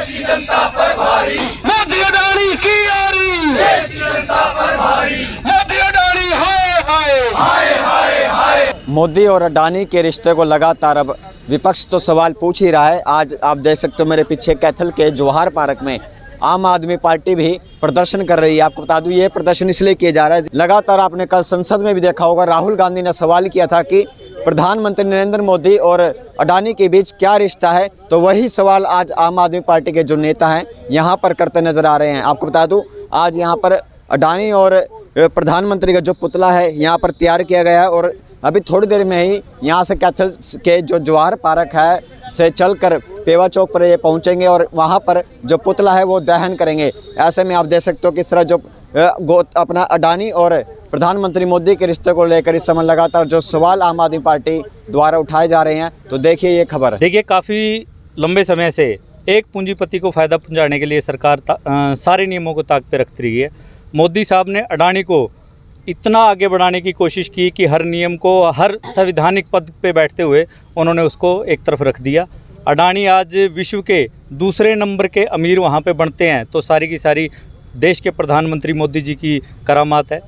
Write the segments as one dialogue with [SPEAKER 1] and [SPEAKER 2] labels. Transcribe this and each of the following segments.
[SPEAKER 1] की जनता पर भारी,
[SPEAKER 2] मोदी अडानी की यारी,
[SPEAKER 1] देश की जनता पर भारी,
[SPEAKER 2] मोदी अडानी हाय हाय
[SPEAKER 1] हाय हाय हाय।
[SPEAKER 3] मोदी और अडानी के रिश्ते को लगातार अब विपक्ष तो सवाल पूछ ही रहा है। आज आप देख सकते हो मेरे पीछे कैथल के जवाहर पार्क में आम आदमी पार्टी भी प्रदर्शन कर रही है। आपको बता दूं ये प्रदर्शन इसलिए किया जा रहा है, लगातार आपने कल संसद में भी देखा होगा, राहुल गांधी ने सवाल किया था कि प्रधानमंत्री नरेंद्र मोदी और अडानी के बीच क्या रिश्ता है। तो वही सवाल आज आम आदमी पार्टी के जो नेता हैं यहाँ पर करते नजर आ रहे हैं। आपको बता दूं आज यहाँ पर अडानी और प्रधानमंत्री का जो पुतला है यहाँ पर तैयार किया गया है और अभी थोड़ी देर में ही यहाँ से कैथल के जो जवाहर पार्क है से चलकर पेवा चौक पर ये पहुँचेंगे और वहाँ पर जो पुतला है वो दहन करेंगे। ऐसे में आप देख सकते हो किस तरह जो अपना अडानी और प्रधानमंत्री मोदी के रिश्ते को लेकर इस समय लगातार जो सवाल आम आदमी पार्टी द्वारा उठाए जा रहे हैं। तो देखिए ये खबर।
[SPEAKER 4] देखिए काफ़ी लंबे समय से एक पूंजीपति को फ़ायदा पहुंचाने के लिए सरकार सारे नियमों को ताक पे रखती रही है। मोदी साहब ने अडानी को इतना आगे बढ़ाने की कोशिश की कि हर नियम को, हर संवैधानिक पद पे बैठते हुए उन्होंने उसको एक तरफ रख दिया। अडानी आज विश्व के दूसरे नंबर के अमीर वहाँ पे बनते हैं तो सारी की सारी देश के प्रधानमंत्री मोदी जी की करामात है।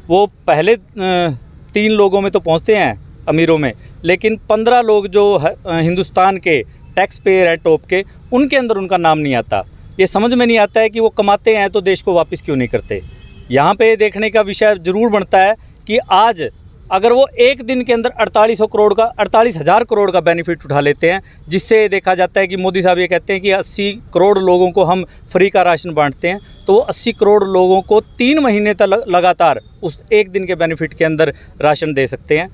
[SPEAKER 4] वो पहले 3 लोगों में तो पहुँचते हैं अमीरों में, लेकिन 15 लोग जो हिंदुस्तान के टैक्स पेयर है टॉप के, उनके अंदर उनका नाम नहीं आता। ये समझ में नहीं आता है कि वो कमाते हैं तो देश को वापस क्यों नहीं करते। यहाँ पे देखने का विषय ज़रूर बनता है कि आज अगर वो एक दिन के अंदर 48,000 करोड़ का बेनिफिट उठा लेते हैं, जिससे देखा जाता है कि मोदी साहब ये कहते हैं कि 80 करोड़ लोगों को हम फ्री का राशन बांटते हैं, तो वो 80 करोड़ लोगों को 3 महीने तक लगातार उस एक दिन के बेनिफिट के अंदर राशन दे सकते हैं।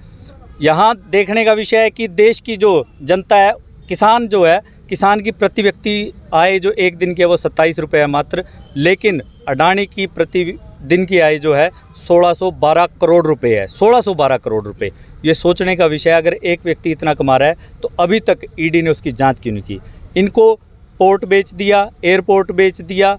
[SPEAKER 4] यहाँ देखने का विषय है कि देश की जो जनता है, किसान जो है, किसान की प्रति व्यक्ति आय जो एक दिन की है वो 27 रुपये है मात्र, लेकिन अडानी की प्रति दिन की आय जो है 1612 करोड़ रुपए है। 1612 करोड़ रुपए, ये सोचने का विषय है। अगर एक व्यक्ति इतना कमा रहा है तो अभी तक ईडी ने उसकी जांच क्यों नहीं की। इनको पोर्ट बेच दिया, एयरपोर्ट बेच दिया,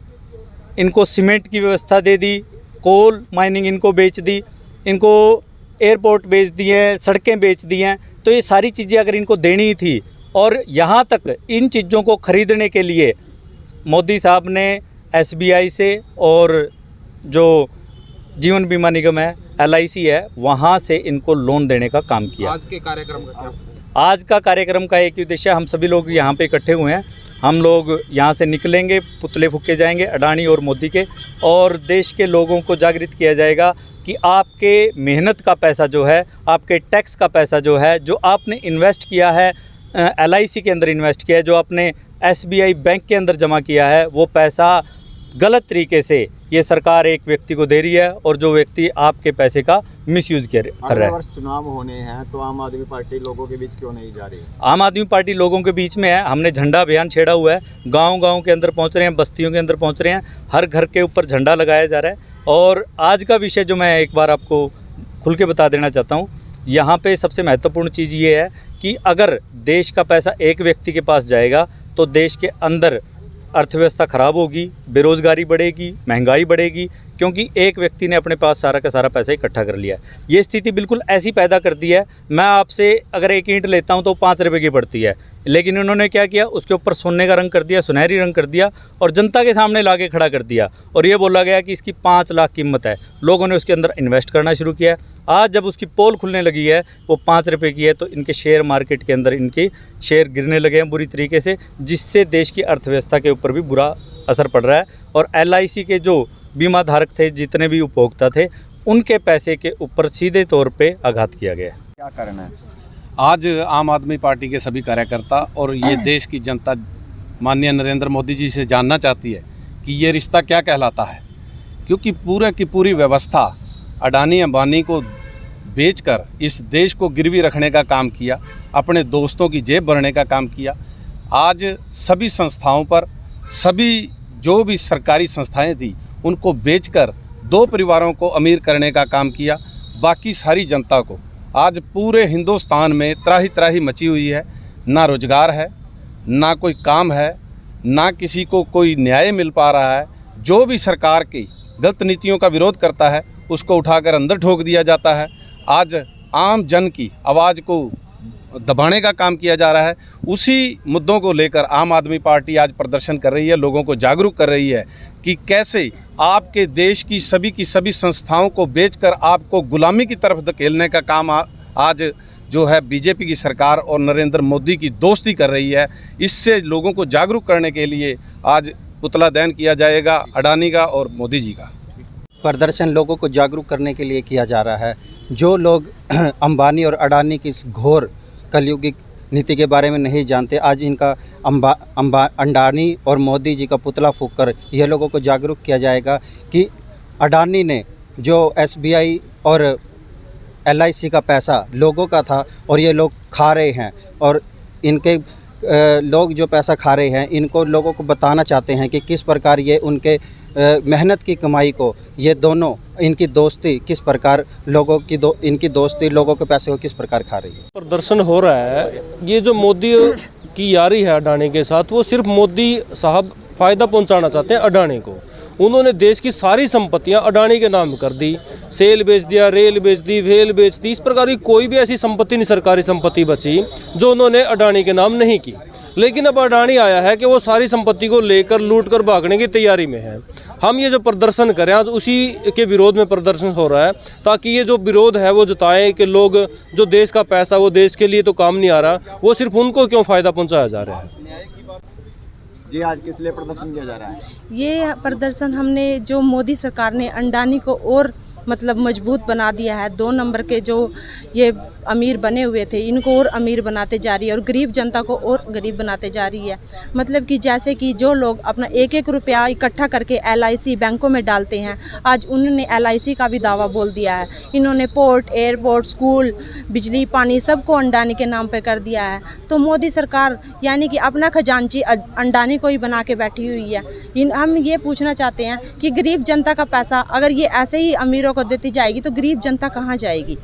[SPEAKER 4] इनको सीमेंट की व्यवस्था दे दी, कोल माइनिंग इनको बेच दी, इनको एयरपोर्ट बेच दिए, सड़कें बेच दी हैं। तो ये सारी चीज़ें अगर इनको देनी ही थी, और यहाँ तक इन चीज़ों को ख़रीदने के लिए मोदी साहब ने SBI से और जो जीवन बीमा निगम है LIC है, वहाँ से इनको लोन देने का काम किया।
[SPEAKER 5] आज के कार्यक्रम का क्या?
[SPEAKER 4] आज का कार्यक्रम का एक उद्देश्य, हम सभी लोग यहाँ पे इकट्ठे हुए हैं। हम लोग यहाँ से निकलेंगे, पुतले फूके जाएंगे अडानी और मोदी के, और देश के लोगों को जागृत किया जाएगा कि आपके मेहनत का पैसा जो है, आपके टैक्स का पैसा जो है, जो आपने इन्वेस्ट किया है, LIC के अंदर इन्वेस्ट किया है, जो आपने SBI बैंक के अंदर जमा किया है, वो पैसा गलत तरीके से ये सरकार एक व्यक्ति को दे रही है, और जो व्यक्ति आपके पैसे का मिसयूज कर रहा है।
[SPEAKER 3] चुनाव होने हैं तो आम आदमी पार्टी लोगों के बीच क्यों नहीं जा रही?
[SPEAKER 4] आम आदमी पार्टी लोगों के बीच में है। हमने झंडा अभियान छेड़ा हुआ है, गांव-गांव के अंदर पहुंच रहे हैं, बस्तियों के अंदर पहुंच रहे हैं, हर घर के ऊपर झंडा लगाया जा रहा है। और आज का विषय जो मैं एक बार आपको खुल के बता देना चाहता हूँ, यहाँ पे सबसे महत्वपूर्ण चीज़ ये है कि अगर देश का पैसा एक व्यक्ति के पास जाएगा तो देश के अंदर अर्थव्यवस्था ख़राब होगी, बेरोज़गारी बढ़ेगी, महंगाई बढ़ेगी, क्योंकि एक व्यक्ति ने अपने पास सारा का सारा पैसा इकट्ठा कर लिया है। ये स्थिति बिल्कुल ऐसी पैदा कर दी है, मैं आपसे अगर एक ईंट लेता हूँ तो 5 रुपये की पड़ती है, लेकिन उन्होंने क्या किया, उसके ऊपर सोने का रंग कर दिया, सुनहरी रंग कर दिया, और जनता के सामने ला के खड़ा कर दिया, और ये बोला गया कि इसकी 5 लाख कीमत है। लोगों ने उसके अंदर इन्वेस्ट करना शुरू किया। आज जब उसकी पोल खुलने लगी है, वो 5 रुपये की है, तो इनके शेयर मार्केट के अंदर इनके शेयर गिरने लगे हैं बुरी तरीके से, जिससे देश की अर्थव्यवस्था के ऊपर भी बुरा असर पड़ रहा है। और LIC के जो बीमा धारक थे, जितने भी उपभोक्ता थे, उनके पैसे के ऊपर सीधे तौर पे आघात किया गया।
[SPEAKER 3] क्या करना है?
[SPEAKER 5] आज आम आदमी पार्टी के सभी कार्यकर्ता और ये देश की जनता माननीय नरेंद्र मोदी जी से जानना चाहती है कि ये रिश्ता क्या कहलाता है, क्योंकि पूरे की पूरी व्यवस्था अडानी अंबानी को बेचकर इस देश को गिरवी रखने का काम किया, अपने दोस्तों की जेब भरने का काम किया। आज सभी संस्थाओं पर, सभी जो भी सरकारी संस्थाएं थी, उनको बेचकर 2 परिवारों को अमीर करने का काम किया। बाकी सारी जनता को आज पूरे हिंदुस्तान में त्राही त्राही मची हुई है, ना रोजगार है, ना कोई काम है, ना किसी को कोई न्याय मिल पा रहा है। जो भी सरकार की गलत नीतियों का विरोध करता है उसको उठाकर अंदर ठोक दिया जाता है। आज आम जन की आवाज़ को दबाने का काम किया जा रहा है। उसी मुद्दों को लेकर आम आदमी पार्टी आज प्रदर्शन कर रही है, लोगों को जागरूक कर रही है कि कैसे आपके देश की सभी संस्थाओं को बेचकर आपको गुलामी की तरफ धकेलने का काम आज जो है बीजेपी की सरकार और नरेंद्र मोदी की दोस्ती कर रही है। इससे लोगों को जागरूक करने के लिए आज पुतला दहन किया जाएगा अडानी का और मोदी जी का।
[SPEAKER 6] प्रदर्शन लोगों को जागरूक करने के लिए किया जा रहा है। जो लोग अंबानी और अडानी की इस घोर कलयुगी नीति के बारे में नहीं जानते, आज इनका अडानी और मोदी जी का पुतला फूंक कर यह लोगों को जागरूक किया जाएगा कि अडानी ने जो SBI और LIC का पैसा लोगों का था और ये लोग खा रहे हैं, और इनके लोग जो पैसा खा रहे हैं इनको लोगों को बताना चाहते हैं कि किस प्रकार ये उनके मेहनत की कमाई को, ये दोनों इनकी दोस्ती किस प्रकार लोगों की इनकी दोस्ती लोगों के पैसे को किस प्रकार खा रही है।
[SPEAKER 7] प्रदर्शन हो रहा है, ये जो मोदी की यारी है अडानी के साथ, वो सिर्फ मोदी साहब फ़ायदा पहुंचाना चाहते हैं अडानी को। उन्होंने देश की सारी संपत्तियां अडानी के नाम कर दी, सेल बेच दिया, रेल बेच दी, वेल बेच दी। इस प्रकार की कोई भी ऐसी संपत्ति नहीं, सरकारी संपत्ति बची जो उन्होंने अडानी के नाम नहीं की। लेकिन अब अडानी आया है कि वो सारी संपत्ति को लेकर लूट कर भागने की तैयारी में है। हम ये जो प्रदर्शन करें आज उसी के विरोध में प्रदर्शन हो रहा है, ताकि ये जो विरोध है वो जताएं कि लोग जो देश का पैसा वो देश के लिए तो काम नहीं आ रहा, वो सिर्फ उनको क्यों फ़ायदा पहुंचाया जा रहा है।
[SPEAKER 3] जी, आज किस लिए प्रदर्शन किया जा रहा है?
[SPEAKER 8] ये प्रदर्शन हमने जो मोदी सरकार ने अडानी को और मतलब मजबूत बना दिया है। 2 नंबर के जो ये अमीर बने हुए थे इनको और अमीर बनाते जा रही है, और गरीब जनता को और गरीब बनाते जा रही है। मतलब कि जैसे कि जो लोग अपना 1-1 रुपया इकट्ठा करके LIC बैंकों में डालते हैं, आज उन्होंने LIC का भी दावा बोल दिया है। इन्होंने पोर्ट, एयरपोर्ट, स्कूल, बिजली, पानी सबको अडानी के नाम पे कर दिया है। तो मोदी सरकार यानी कि अपना खजांची अडानी को ही बना के बैठी हुई है। हम ये पूछना चाहते हैं कि गरीब जनता का पैसा अगर ये ऐसे ही अमीरों को देती जाएगी तो गरीब जनता कहाँ जाएगी।